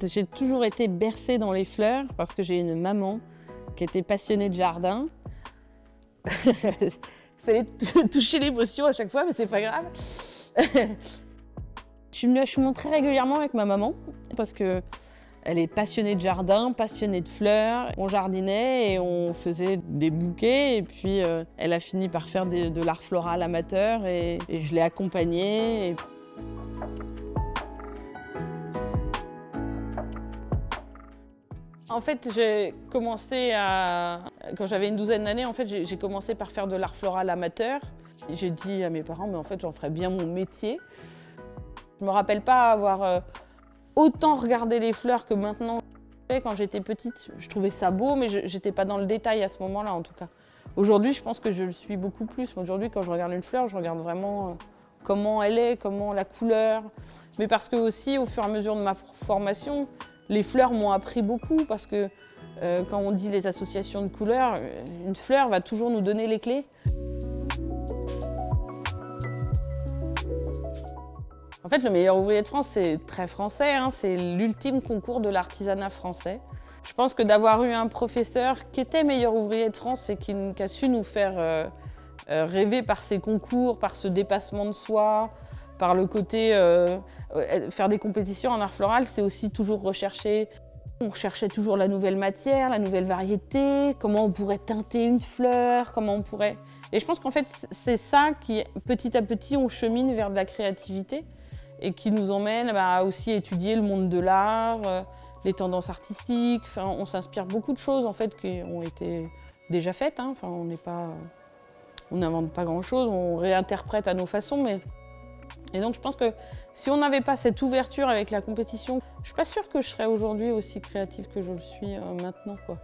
J'ai toujours été bercée dans les fleurs parce que j'ai une maman qui était passionnée de jardin. Ça allait toucher l'émotion à chaque fois, mais c'est pas grave. Je monte très régulièrement avec ma maman parce que elle est passionnée de jardin, passionnée de fleurs. On jardinait et on faisait des bouquets. Et puis, elle a fini par faire de l'art floral amateur et je l'ai accompagnée. En fait, quand j'avais une douzaine d'années, en fait, j'ai commencé par faire de l'art floral amateur. J'ai dit à mes parents, mais en fait, j'en ferais bien mon métier. Je me rappelle pas avoir autant regardé les fleurs que maintenant. Quand j'étais petite, je trouvais ça beau, mais j'étais pas dans le détail à ce moment-là, en tout cas. Aujourd'hui, je pense que je le suis beaucoup plus. Aujourd'hui, quand je regarde une fleur, je regarde vraiment comment elle est, comment la couleur. Mais parce que aussi, au fur et à mesure de ma formation, les fleurs m'ont appris beaucoup parce que quand on dit les associations de couleurs, une fleur va toujours nous donner les clés. En fait, le meilleur ouvrier de France, c'est très français, hein, c'est l'ultime concours de l'artisanat français. Je pense que d'avoir eu un professeur qui était meilleur ouvrier de France et qui a su nous faire rêver par ses concours, par ce dépassement de soi, par le côté faire des compétitions en art floral, c'est aussi toujours rechercher. On recherchait toujours la nouvelle matière, la nouvelle variété, comment on pourrait teinter une fleur, comment on pourrait... Et je pense qu'en fait, c'est ça qui, petit à petit, on chemine vers de la créativité et qui nous emmène à aussi étudier le monde de l'art, les tendances artistiques. Enfin, on s'inspire beaucoup de choses en fait qui ont été déjà faites. Hein. Enfin, on n'invente pas grand-chose, on réinterprète à nos façons. Et donc je pense que si on n'avait pas cette ouverture avec la compétition, je ne suis pas sûre que je serais aujourd'hui aussi créative que je le suis maintenant, quoi.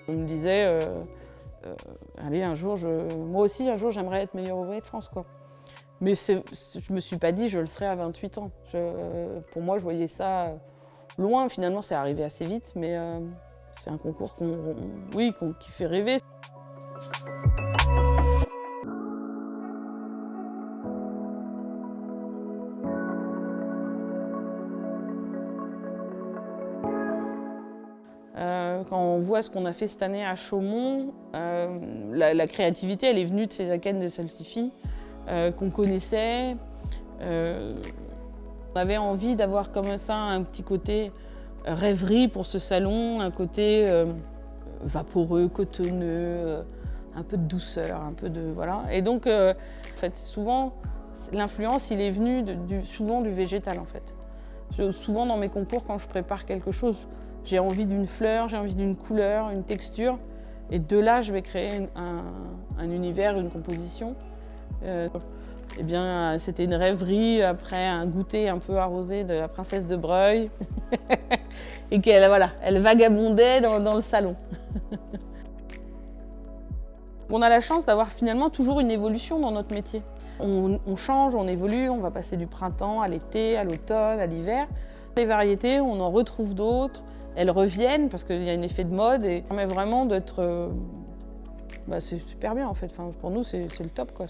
On me disait, allez, moi aussi, un jour, j'aimerais être meilleur ouvrier de France, quoi. Mais je ne me suis pas dit, je le serai à 28 ans. Pour moi, je voyais ça loin. Finalement, c'est arrivé assez vite, mais c'est un concours qui fait rêver. Quand on voit ce qu'on a fait cette année à Chaumont, la créativité, elle est venue de ces akènes de salsifis qu'on connaissait. On avait envie d'avoir comme ça un petit côté rêverie pour ce salon, un côté vaporeux, cotonneux, un peu de douceur, un peu de... voilà. Et donc, en fait, souvent, l'influence, il est venu souvent du végétal, en fait. Souvent, dans mes concours, quand je prépare quelque chose, j'ai envie d'une fleur, j'ai envie d'une couleur, une texture. Et de là, je vais créer un univers, une composition. Eh bien, c'était une rêverie après un goûter un peu arrosé de la princesse de Breuil. Et elle vagabondait dans le salon. On a la chance d'avoir finalement toujours une évolution dans notre métier. On change, on évolue, on va passer du printemps à l'été, à l'automne, à l'hiver. Les variétés, on en retrouve d'autres. Elles reviennent parce qu'il y a un effet de mode et ça permet vraiment d'être... c'est super bien en fait. Enfin, pour nous, c'est le top, quoi.